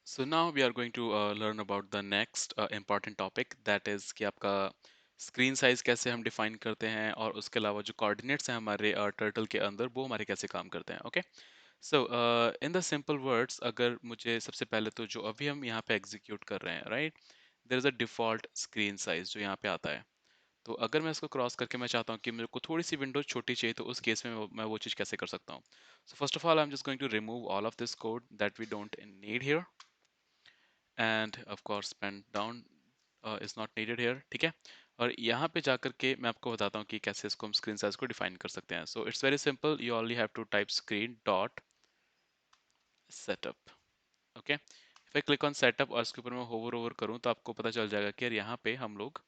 So now we are going to learn about the next important topic that is कि आपका screen size कैसे हम define करते हैं और उसके अलावा जो कोऑर्डिनेट्स हैं हमारे टर्टल के अंदर वो हमारे कैसे काम करते हैं okay so in the simple words अगर मुझे सबसे पहले तो जो अभी हम यहाँ पे एग्जीक्यूट कर रहे हैं right there is a default screen size जो यहाँ पे आता है तो अगर मैं इसको क्रॉस करके मैं चाहता हूँ कि मेरे को थोड़ी सी विंडो छोटी चाहिए तो उस केस में मैं वो चीज़ कैसे कर सकता हूँ so first of all I am just going to remove all of this code that we don't need here and of course pen down is not needed here ठीक है और यहाँ पे जाकर के मैं आपको बताता हूँ कि कैसे इसको हम स्क्रीन साइज को डिफाइन कर सकते हैं so it's very simple you only have to type screen dot setup okay if I click on setup और इसके ऊपर मैं होवर ओवर करूँ तो आपको पता चल जाएगा कि यार यहाँ पे हम लोग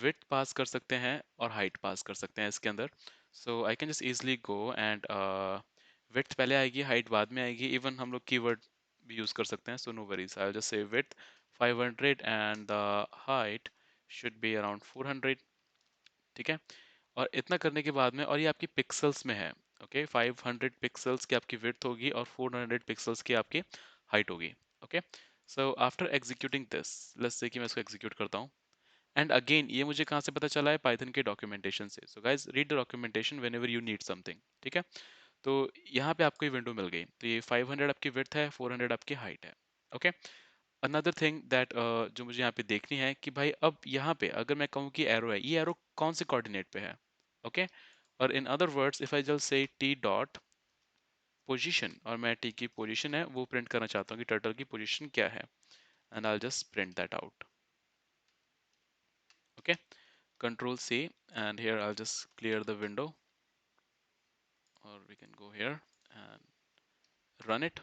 विड्थ पास कर सकते हैं और हाइट पास कर सकते हैं इसके अंदर so I can just easily go and width पहले आएगी हाइट बाद में आएगी इवन हम लोग कीवर्ड भी यूज कर सकते हैं so no worries I will just say width 500 and the height should be around 400 ठीक है और इतना करने के बाद में और ये आपकी पिक्सल्स में है ओके 500 पिक्सल्स की आपकी विड्थ होगी और 400 पिक्सल्स की आपकी हाइट होगी okay so after executing this let's say कि मैं इसको एग्जीक्यूट करता हूँ एंड अगेन ये मुझे कहाँ से पता चला है पाइथन के डॉक्यूमेंटेशन से so guys read the documentation whenever you need something ठीक है तो यहाँ पे आपको ये विंडो मिल गई तो ये 500 आपकी विड्थ है 400 आपकी हाइट है ओके अनदर थिंग दैट जो मुझे यहाँ पे देखनी है कि भाई अब यहाँ पे अगर मैं कहूँ कि एरो है ये एरो कौन से कोऑर्डिनेट पे है ओके और in other words if I just say T dot position और मैं टी की पोजीशन है वो प्रिंट करना चाहता हूँ कि टर्टल की पोजीशन क्या है and I just print that out okay control C and here I just clear the window और we can go here and run it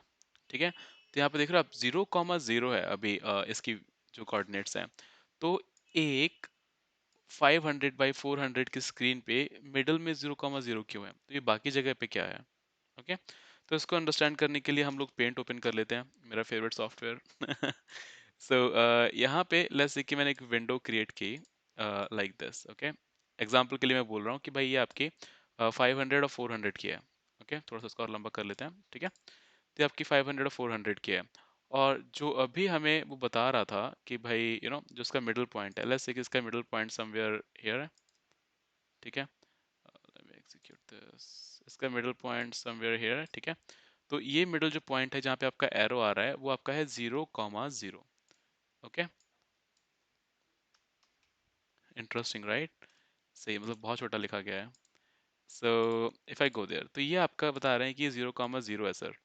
ठीक है तो यहाँ पे देख रहे हो आप 0,0 है अभी इसकी जो कोऑर्डिनेट्स हैं तो एक 500 बाई 400 की स्क्रीन पे मिडल में 0,0 क्यों है तो ये बाकी जगह पे क्या है ओके तो इसको अंडरस्टैंड करने के लिए हम लोग पेंट ओपन कर लेते हैं मेरा फेवरेट सॉफ्टवेयर सो यहाँ पे लेट्स से कि मैंने एक विंडो क्रिएट की लाइक दिस ओके एग्जांपल के लिए मैं बोल रहा हूँ कि भाई ये आपकी 500 और 400 की है ओके थोड़ा सा इसको और लंबा कर लेते हैं ठीक है तो ये आपकी 500 और 400 की है और जो अभी हमें वो बता रहा था कि भाई जो इसका मिडिल पॉइंट है लेट्स से कि इसका मिडिल पॉइंट समवेयर हियर है ठीक है let me execute this इसका मिडिल पॉइंट समवेयर हियर है ठीक है तो ये मिडिल जो पॉइंट है जहाँ पे आपका एरो आ रहा है वो आपका है 0,0 ओके इंटरेस्टिंग राइट सही मतलब बहुत छोटा लिखा गया है so if I go there तो ये आपका बता रहे हैं कि ये 0,0 है सर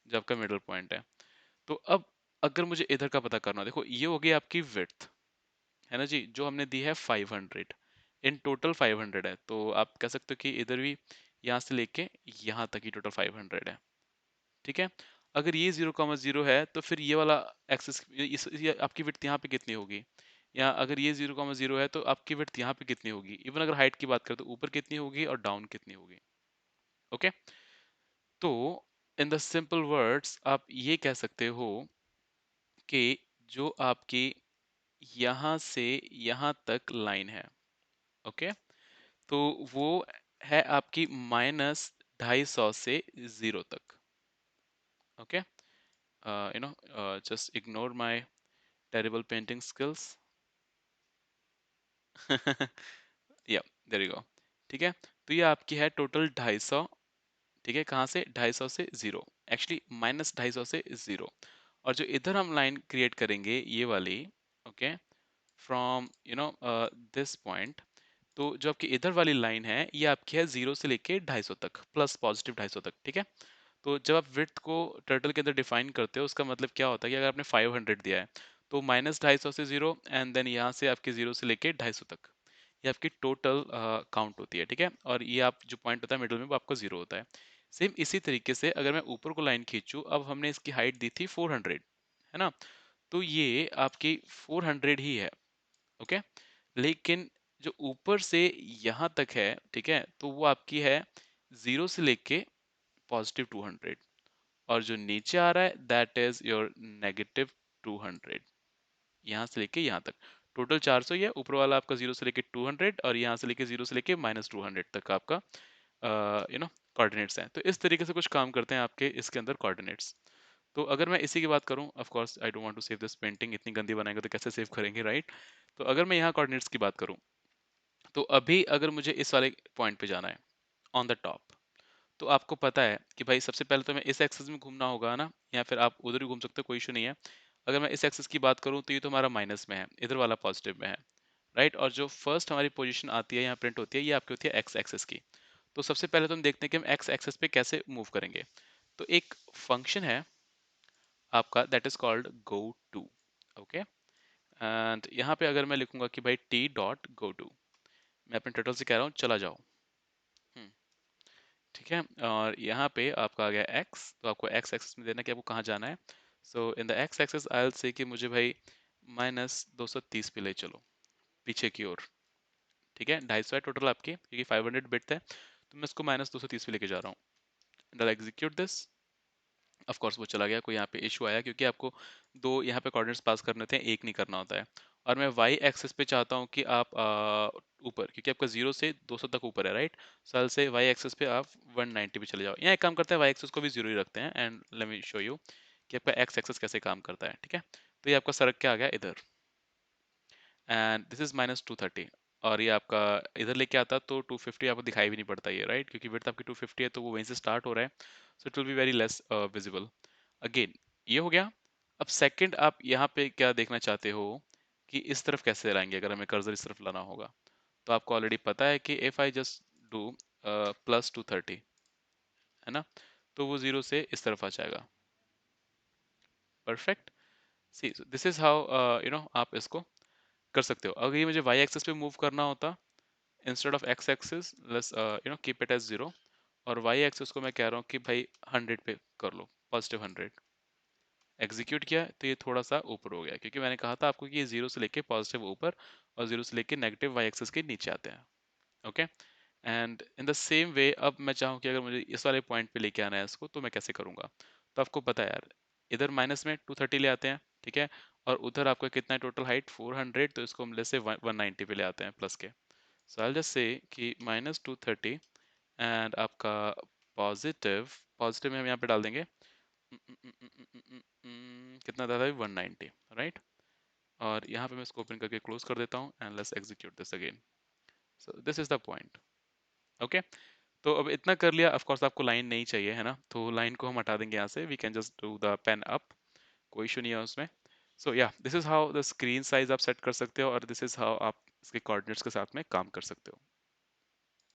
जो आपका मिडिल पॉइंट है तो अब अगर मुझे इधर का पता करना हो, देखो ये हो गई आपकी विड्थ है ना जी जो हमने दी है 500 इन टोटल 500 है तो आप कह सकते हो कि इधर भी यहाँ से लेके यहाँ तक ही टोटल 500 है ठीक है अगर ये 0,0 है तो फिर ये वाला एक्सेस ये आपकी विड्थ यहाँ पे कितनी होगी या अगर ये 0,0 है तो आपकी विड्थ यहाँ पे कितनी होगी इवन अगर हाइट की बात करें तो ऊपर कितनी होगी और डाउन कितनी होगी ओके तो इन द सिंपल वर्ड्स आप ये कह सकते हो कि जो आपकी यहाँ से यहाँ तक लाइन है ओके तो वो है आपकी -250 से 0 तक okay just ignore my terrible painting skills या देयर यू गो ठीक है तो ये आपकी है टोटल 250 ठीक है कहाँ से 250 से 0 एक्चुअली -250 से 0 और जो इधर हम लाइन क्रिएट करेंगे ये वाली ओके फ्रॉम दिस पॉइंट तो जो आपकी इधर वाली लाइन है ये आपकी है 0 से लेके 250 तक प्लस पॉजिटिव 250 तक ठीक है तो जब आप विड्थ को टर्टल के अंदर डिफाइन करते हो उसका मतलब क्या होता है कि अगर आपने 500 दिया है तो -250 से 0 एंड देन यहाँ से आपके 0 से लेके 250 तक ये आपकी टोटल काउंट होती है ठीक है और ये आप जो पॉइंट होता है मिडिल में वो आपका 0 होता है सेम इसी तरीके से अगर मैं ऊपर को लाइन खींचूँ अब हमने इसकी हाइट दी थी 400 है ना तो ये आपकी 400 ही है ओके लेकिन जो ऊपर से यहाँ तक है ठीक है तो वो आपकी है 0 से लेके पॉजिटिव 200 और जो नीचे आ रहा है दैट इज योर -200 यहाँ से लेके यहाँ तक टोटल 400 ही है ऊपर वाला आपका 0 से लेके 200 और यहाँ से लेके 0 से लेके -200 तक आपका कोऑर्डिनेट्स हैं तो इस तरीके से कुछ काम करते हैं आपके इसके अंदर कोऑर्डिनेट्स तो अगर मैं इसी की बात करूँ, of course I don't want to save this painting, इतनी गंदी बनाएंगे तो कैसे सेव करेंगे, राइट? तो अगर मैं यहाँ कोऑर्डिनेट्स की बात करूँ, तो अभी अगर मुझे इस वाले पॉइंट पे जाना है ऑन द टॉप, तो आपको पता है कि भाई सबसे पहले तो मैं इस एक्सिस में घूमना होगा ना, या फिर आप उधर ही घूम सकते हो, कोई इशू नहीं है। अगर मैं इस एक्सिस की बात करूं तो ये तो हमारा माइनस में है, इधर वाला पॉजिटिव में है, राइट? और जो फर्स्ट हमारी पोजीशन आती है यहाँ प्रिंट होती है, ये आपकी होती है एक्स एक्सिस की। तो सबसे पहले तो हम देखते हैं कि हम एक्स एक्सिस पे कैसे मूव करेंगे। तो एक फंक्शन है आपका that is called go to, okay? And यहाँ पे अगर मैं लिखूंगा कि भाई टी डॉट गो टू, मैं अपने टर्टल से कह रहा हूँ चला जाओ। हम्म, ठीक है। और यहाँ पे आपका आ गया x, तो आपको x एक्सिस में देना कि आपको कहाँ जाना है। So in the x axis I will say कि मुझे भाई -230 पे ले चलो, पीछे की ओर। ठीक है, 250 है टोटल आपकी, क्योंकि 500 बिट है, तो मैं इसको -230 पे लेके जा रहा हूँ। एग्जीक्यूट दिस, ऑफ कोर्स वो चला गया। कोई यहाँ पे इशू आया क्योंकि आपको दो यहाँ पे कोऑर्डिनेट्स पास करने थे, एक नहीं करना होता है। और मैं y एक्सिस पे चाहता हूँ कि आप ऊपर, क्योंकि आपका 0 से 200 तक ऊपर है, राइट? साल से y एक्सिस पे आप 190 पे चले जाओ। यहाँ एक काम करते हैं, y एक्सिस को भी 0 ही रखते हैं, and let me show you कि आपका x एक्सिस कैसे काम करता है। ठीक है, तो ये आपका सरक के आ गया इधर, एंड दिस इज -230। और ये आपका इधर लेके आता तो 250 आपको दिखाई भी नहीं पड़ता ये, राइट? क्योंकि विड्थ आपकी 250 है, तो वो वहीं से स्टार्ट हो रहा है, so it will be very less visible. Again ये हो गया। अब सेकंड आप यहाँ पे क्या देखना चाहते हो कि इस तरफ कैसे लाएंगे, अगर हमें कर्सर इस तरफ लाना होगा। तो आपको ऑलरेडी पता है कि इफ आई जस्ट डू +230, है ना, तो वो 0 से इस तरफ आ जाएगा। Perfect. See this is how आप इसको कर सकते हो। अगर ये मुझे y एक्सिस पे मूव करना होता, instead of x axis let's keep it as 0, और y एक्सिस को मैं कह रहा हूँ कि भाई 100 पे कर लो, +100। एग्जीक्यूट किया तो ये थोड़ा सा ऊपर हो गया, क्योंकि मैंने कहा था आपको कि ये 0 से लेके पॉजिटिव ऊपर और 0 से लेके नेगेटिव y एक्सिस के नीचे आते हैं। Okay, and in the same way अब मैं चाहूँ कि अगर मुझे इस वाले पॉइंट पे लेके आना है इसको, तो मैं कैसे करूँगा? तो आपको पता है यार, इधर माइनस में 230 ले आते हैं, ठीक है? और उधर आपका कितना है टोटल हाइट? 400, तो इसको हम ले से 190 पे ले आते हैं प्लस के। सो आई जस्ट से कि -230 एंड आपका पॉजिटिव, पॉजिटिव में हम यहाँ पे डाल देंगे कितना था भाई? 190, राइट? और यहाँ पे मैं इसको ओपन करके क्लोज कर देता हूँ, and let's execute this again. So this is the point. Okay, तो अब इतना कर लिया। ऑफ कोर्स आपको लाइन नहीं चाहिए, है ना, तो लाइन को हम हटा देंगे यहाँ से। We can just do the pen up, कोई इशू नहीं है उसमें। सो या this is how the screen size आप सेट कर सकते हो, और दिस इज हाउ आप इसके कोऑर्डिनेट्स के साथ में काम कर सकते हो।